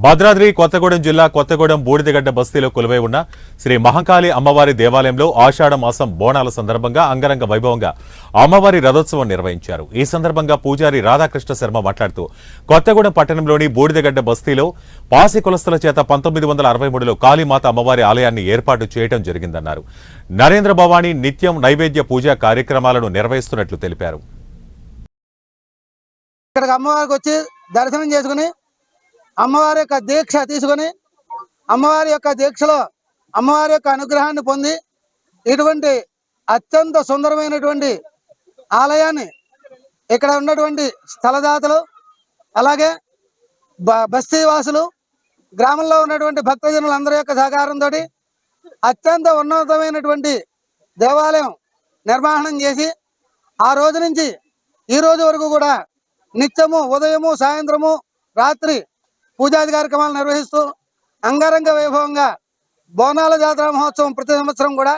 భద్రాద్రి కొత్తగూడెం జిల్లా కొత్తగూడెం బూడిదగడ్డ బస్తీలో కొలువై ఉన్న శ్రీ మహంకాళి అమ్మవారి దేవాలయంలో ఆషాఢ మాసం బోనాల సందర్భంగా అంగరంగ వైభవంగా అమ్మవారి రథోత్సవం నిర్వహించారు. ఈ సందర్భంగా పూజారి రాధాకృష్ణ శర్మ మాట్లాడుతూ కొత్తగూడెం పట్టణంలోని బూడిదగడ్డ బస్తీలో పాసి కులస్తుల చేత 1963లో కాళీమాత అమ్మవారి ఆలయాన్ని ఏర్పాటు చేయడం జరిగిందన్నారు. నరేంద్ర భవానీ నిత్యం నైవేద్య పూజా కార్యక్రమాలను నిర్వహిస్తున్నట్లు తెలిపారు. దర్శనం చేసుకుని అమ్మవారి యొక్క దీక్ష తీసుకొని అమ్మవారి యొక్క దీక్షలో అమ్మవారి యొక్క అనుగ్రహాన్ని పొంది ఇటువంటి అత్యంత సుందరమైనటువంటి ఆలయాన్ని ఇక్కడ ఉన్నటువంటి స్థలదాతలు అలాగే బస్తీవాసులు గ్రామంలో ఉన్నటువంటి భక్తజనులందరి యొక్క సహకారంతో అత్యంత ఉన్నతమైనటువంటి దేవాలయం నిర్మాణం చేసి ఆ రోజు నుంచి ఈ రోజు వరకు కూడా నిత్యము ఉదయము సాయంత్రము రాత్రి పూజాది కార్యక్రమాలు నిర్వహిస్తూ అంగరంగ వైభవంగా బోనాల జాతర మహోత్సవం ప్రతి సంవత్సరం కూడా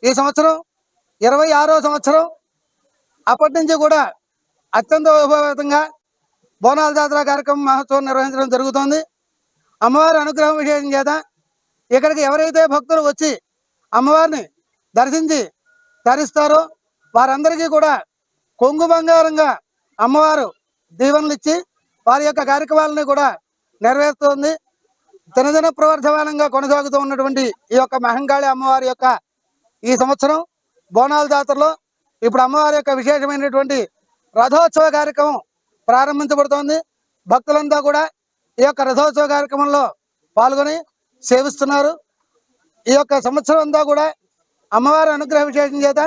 ఈ సంవత్సరం 26వ సంవత్సరం అప్పటి నుంచి కూడా అత్యంత వైభవంగా బోనాల జాతర కార్యక్రమం మహోత్సవం నిర్వహించడం జరుగుతోంది. అమ్మవారి అనుగ్రహం విశేషం చేత ఇక్కడికి ఎవరైతే భక్తులు వచ్చి అమ్మవారిని దర్శించి తరిస్తారో వారందరికీ కూడా కొంగు బంగారంగా అమ్మవారు దీవెనలు ఇచ్చి వారి యొక్క కార్యక్రమాలని కూడా నెరవేరుతోంది. దినదిన ప్రవర్ధమానంగా కొనసాగుతూ ఉన్నటువంటి ఈ యొక్క మహంకాళి అమ్మవారి యొక్క ఈ సంవత్సరం బోనాల జాతరలో ఇప్పుడు అమ్మవారి యొక్క విశేషమైనటువంటి రథోత్సవ కార్యక్రమం ప్రారంభించబడుతోంది. భక్తులంతా కూడా ఈ యొక్క రథోత్సవ కార్యక్రమంలో పాల్గొని సేవిస్తున్నారు. ఈ యొక్క సంవత్సరం అంతా కూడా అమ్మవారి అనుగ్రహ విశేషం చేత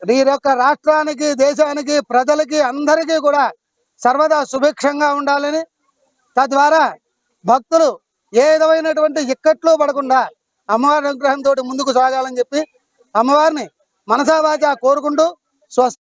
ఈ యొక్క రాష్ట్రానికి దేశానికి ప్రజలకి అందరికీ కూడా సర్వదా సుభిక్షంగా ఉండాలని తద్వారా భక్తులు ఏ విధమైనటువంటి ఇక్కట్లు పడకుండా అమ్మవారి అనుగ్రహంతో ముందుకు సాగాలని చెప్పి అమ్మవారిని మనసా వాచా కోరుకుంటూ స్వస్తి.